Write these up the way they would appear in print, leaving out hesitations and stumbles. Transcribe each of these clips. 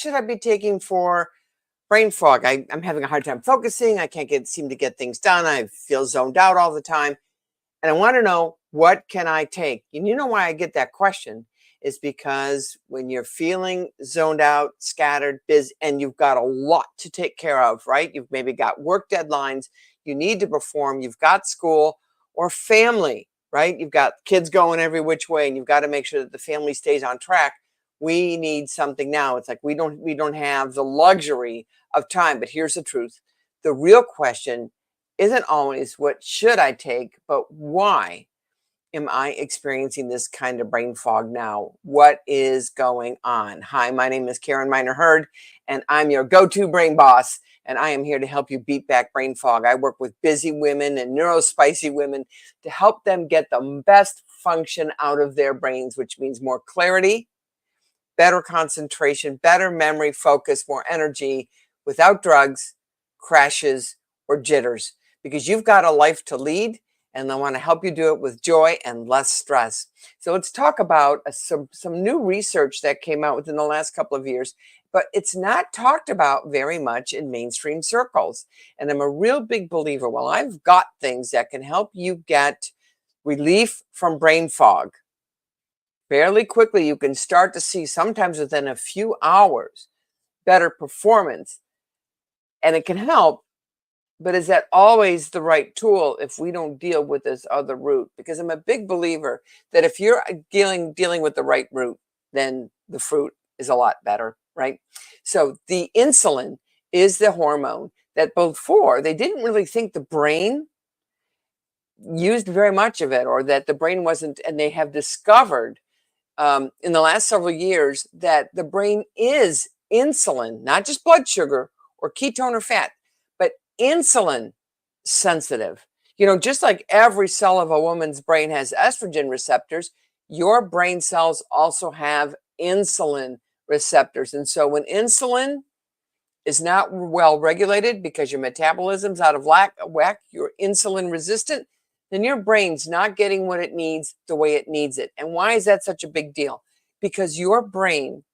should I be taking for brain fog? I'm having a hard time focusing. I can't seem to get things done. I feel zoned out all the time. And I want to know, what can I take? And you know why I get that question is because when you're feeling zoned out, scattered, busy, and you've got a lot to take care of, right? You've maybe got work deadlines, you need to perform, you've got school or family, right? You've got kids going every which way, and you've got to make sure that the family stays on track. We need something now. It's like we don't have the luxury of time. But here's the truth. The real question isn't always what should I take, but why am I experiencing this kind of brain fog now? What is going on? Hi, my name is Karen Miner Hurd, and I'm your go-to brain boss, and I am here to help you beat back brain fog. I work with busy women and neurospicy women to help them get the best function out of their brains, which means more clarity, better concentration, better memory, focus, more energy without drugs, crashes, or jitters, because you've got a life to lead, and I want to help you do it with joy and less stress. So let's talk about some new research that came out within the last couple of years, but it's not talked about very much in mainstream circles. And I'm a real big believer, well, I've got things that can help you get relief from brain fog. Fairly quickly, you can start to see, sometimes within a few hours, better performance. And it can help, but is that always the right tool if we don't deal with this other root? Because I'm a big believer that if you're dealing with the right root, then the fruit is a lot better, right? So the insulin is the hormone that before they didn't really think the brain used very much of it, or that the brain wasn't, and they have discovered in the last several years that the brain is insulin, not just blood sugar or ketone or fat, but insulin sensitive. You know, just like every cell of a woman's brain has estrogen receptors, your brain cells also have insulin receptors. And so when insulin is not well regulated because your metabolism's out of whack, you're insulin resistant, then your brain's not getting what it needs the way it needs it. And why is that such a big deal? Because your brain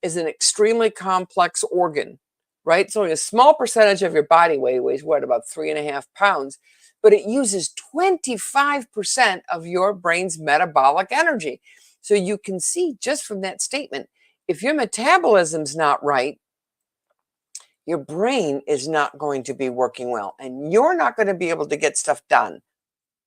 is an extremely complex organ, right? It's only a small percentage of your body weight, weighs what, about 3.5 pounds, but it uses 25% of your brain's metabolic energy. So you can see just from that statement, if your metabolism's not right, your brain is not going to be working well, and you're not going to be able to get stuff done.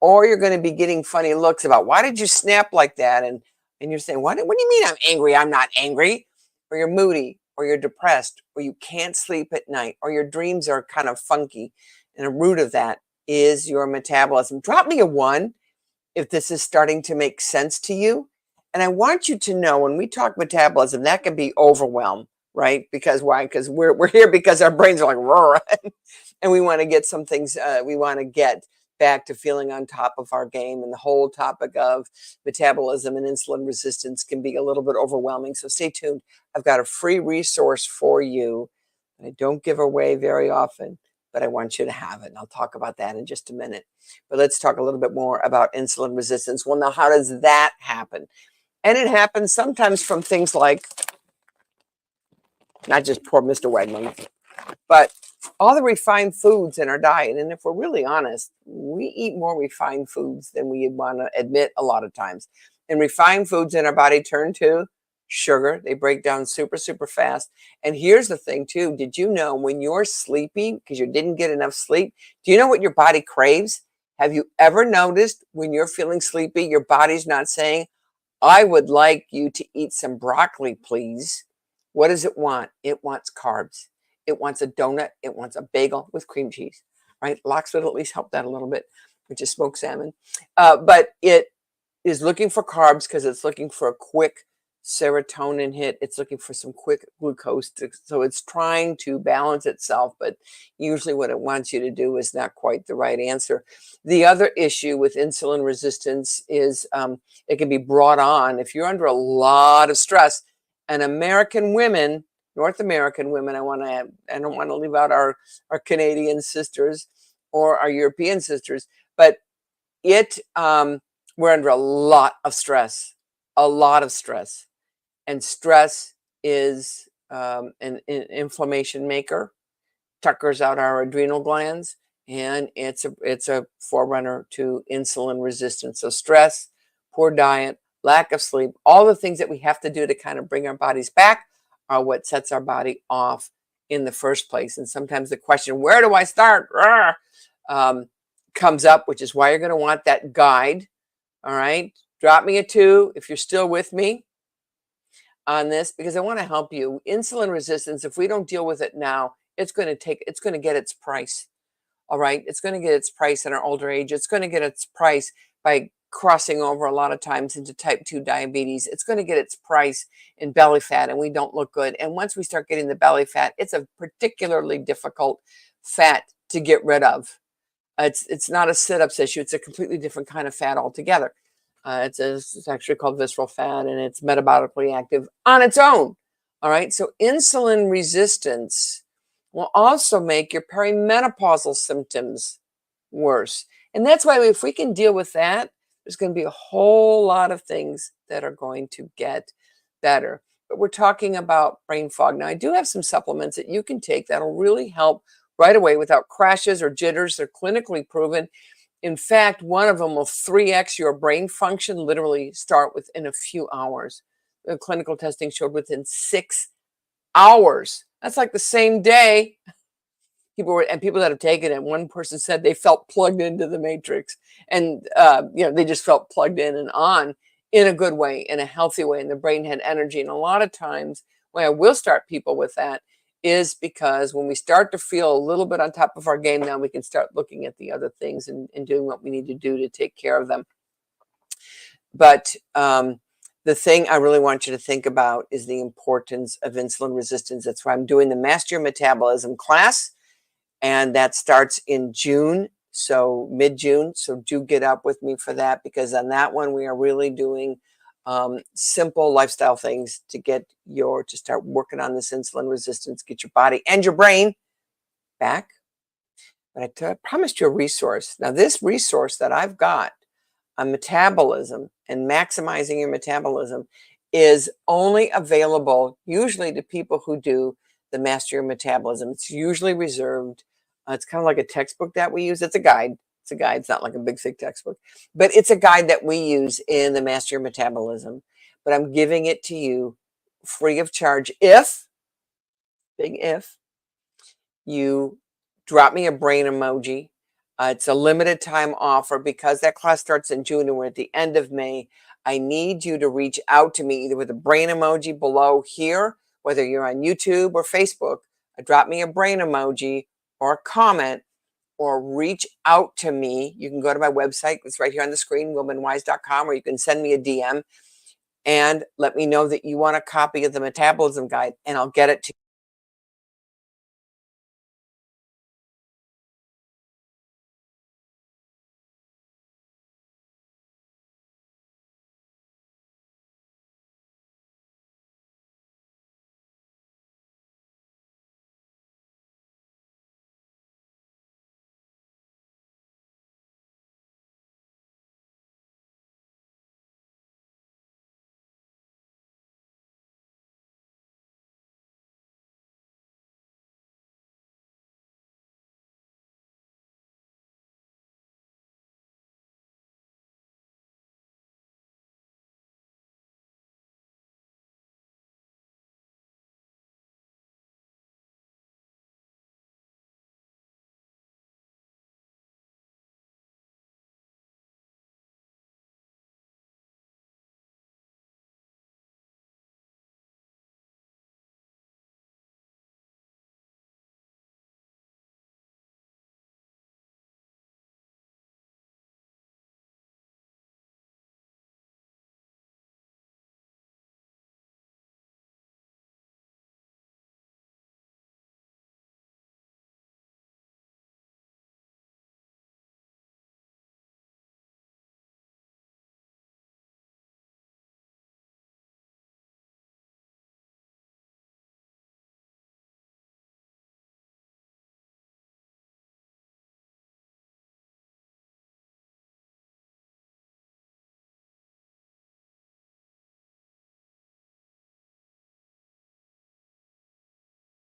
Or you're going to be getting funny looks about, why did you snap like that? And you're saying, what do you mean I'm angry? I'm not angry. Or you're moody, or you're depressed, or you can't sleep at night, or your dreams are kind of funky. And a root of that is your metabolism. Drop me a 1 if this is starting to make sense to you. And I want you to know, when we talk metabolism, that can be overwhelmed, right? Because why? Because we're here because our brains are like, roar, and we want to get some things, we want to get back to feeling on top of our game. And the whole topic of metabolism and insulin resistance can be a little bit overwhelming. So stay tuned. I've got a free resource for you that I don't give away very often, but I want you to have it. And I'll talk about that in just a minute. But let's talk a little bit more about insulin resistance. Well, now, how does that happen? And it happens sometimes from things like, not just poor Mr. Wegman, but all the refined foods in our diet. And if we're really honest, we eat more refined foods than we want to admit a lot of times. And refined foods in our body turn to sugar. They break down super, super fast. And here's the thing too. Did you know when you're sleepy because you didn't get enough sleep, do you know what your body craves? Have you ever noticed when you're feeling sleepy, your body's not saying, I would like you to eat some broccoli, please. What does it want? It wants carbs. It wants a donut. It wants a bagel with cream cheese, right? Lox would at least help that a little bit, which is smoked salmon. But it is looking for carbs because it's looking for a quick serotonin hit. It's looking for some quick glucose. So it's trying to balance itself, but usually what it wants you to do is not quite the right answer. The other issue with insulin resistance is it can be brought on if you're under a lot of stress. And American women, North American women, I don't want to leave out our Canadian sisters or our European sisters, but we're under a lot of stress, and stress is an inflammation maker, tuckers out our adrenal glands, and it's a forerunner to insulin resistance. So stress, poor diet, lack of sleep, all the things that we have to do to kind of bring our bodies back are what sets our body off in the first place. And sometimes the question, where do I start? Um, comes up, which is why you're going to want that guide. All right. Drop me a 2 if you're still with me on this, because I want to help you. Insulin resistance, if we don't deal with it now, it's going to get its price. All right. It's going to get its price in our older age. It's going to get its price by crossing over a lot of times into type 2 diabetes. It's going to get its price in belly fat, and we don't look good. And once we start getting the belly fat, it's a particularly difficult fat to get rid of. It's not a sit-ups issue. It's a completely different kind of fat altogether. It's actually called visceral fat, and it's metabolically active on its own. All right. So insulin resistance will also make your perimenopausal symptoms worse. And that's why if we can deal with that, there's going to be a whole lot of things that are going to get better. But we're talking about brain fog. Now, I do have some supplements that you can take that'll really help right away without crashes or jitters. They're clinically proven. In fact, one of them will 3x your brain function, literally start within a few hours. The clinical testing showed within 6 hours. That's like the same day. People that have taken it, one person said they felt plugged into the matrix, and they just felt plugged in and on in a good way, in a healthy way, and the brain had energy. And a lot of times when I will start people with that is because when we start to feel a little bit on top of our game, now we can start looking at the other things and doing what we need to do to take care of them. But the thing I really want you to think about is the importance of insulin resistance. That's why I'm doing the Master Your Metabolism class. And that starts in June, so mid-June. So do get up with me for that, because on that one, we are really doing simple lifestyle things to start working on this insulin resistance, get your body and your brain back. But I promised you a resource. Now, this resource that I've got on metabolism and maximizing your metabolism is only available usually to people who do the Master Your Metabolism. It's usually reserved. It's kind of like a textbook that we use. It's a guide. It's a guide. It's not like a big, thick textbook, but it's a guide that we use in the Master Your Metabolism. But I'm giving it to you free of charge big if, you drop me a brain emoji. It's a limited time offer because that class starts in June and we're at the end of May. I need you to reach out to me either with a brain emoji below here, whether you're on YouTube or Facebook. Drop me a brain emoji or a comment, or reach out to me. You can go to my website. It's right here on the screen, womanwise.com, or you can send me a DM and let me know that you want a copy of the metabolism guide, and I'll get it to you.